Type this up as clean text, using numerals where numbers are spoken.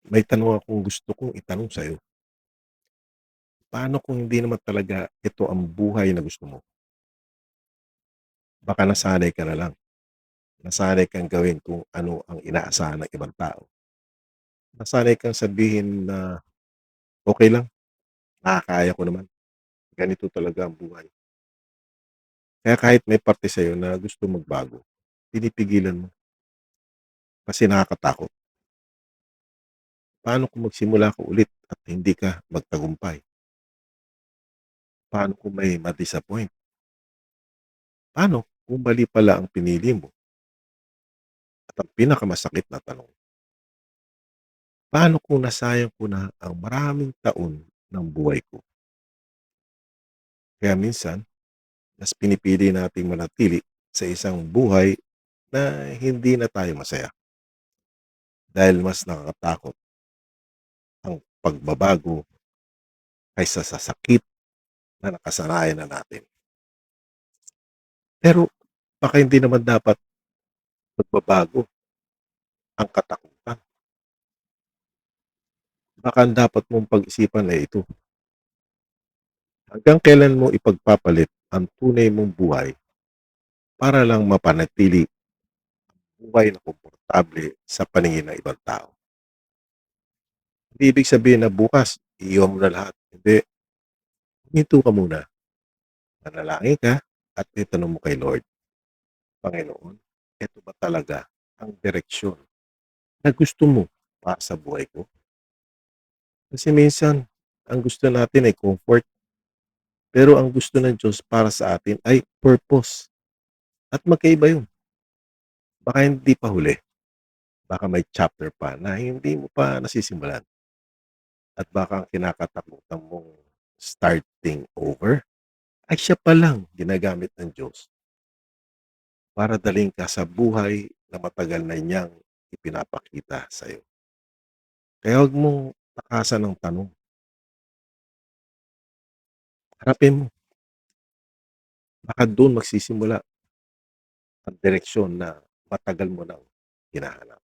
May tanong akong gusto kong itanong sa'yo. Paano kung hindi naman talaga ito ang buhay na gusto mo? Baka nasanay ka na lang. Nasanay kang gawin kung ano ang inaasahan ng ibang tao. Nasanay kang sabihin na, "Okay lang, nakakaya ko naman. Ganito talaga ang buhay." Kaya kahit may parte sa'yo na gusto magbago, pinipigilan mo kasi nakakatakot. Paano kung magsimula ka ulit at hindi ka magtagumpay? Paano kung may ma-disappoint? Paano kung mali pala ang pinili mo? At ang pinakamasakit na tanong, paano kung nasayang ko na ang maraming taon ng buhay ko? Kaya minsan, mas pinipili nating manatili sa isang buhay na hindi na tayo masaya dahil mas nakakatakot ang pagbabago kaysa sa sakit na nakasanayan na natin. Pero baka hindi naman dapat magbabago ang katakutan. Baka ang dapat mong pag-isipan ay ito. Hanggang kailan mo ipagpapalit ang tunay mong buhay para lang mapanatili buhay na komportable sa paningin ng ibang tao. Hindi ibig sabihin na bukas, iiwan mo na lahat. Hindi, huminto ka muna. Manalangin ka at itanong mo kay Lord, Panginoon, ito ba talaga ang direksyon na gusto mo para sa buhay ko? Kasi minsan, ang gusto natin ay comfort, pero ang gusto ng Diyos para sa atin ay purpose. At magkaiba yun. Baka hindi pa huli. Baka may chapter pa na hindi mo pa nasisimulan. At baka ang kinakatakutan mong starting over ay siya pa lang ginagamit ng Diyos para dalhin ka sa buhay na matagal na niyang ipinapakita sa iyo. Kaya huwag mong takasan ng tanong. Harapin mo. Baka doon magsisimula ang direksyon na matagal mo nang hinahanap.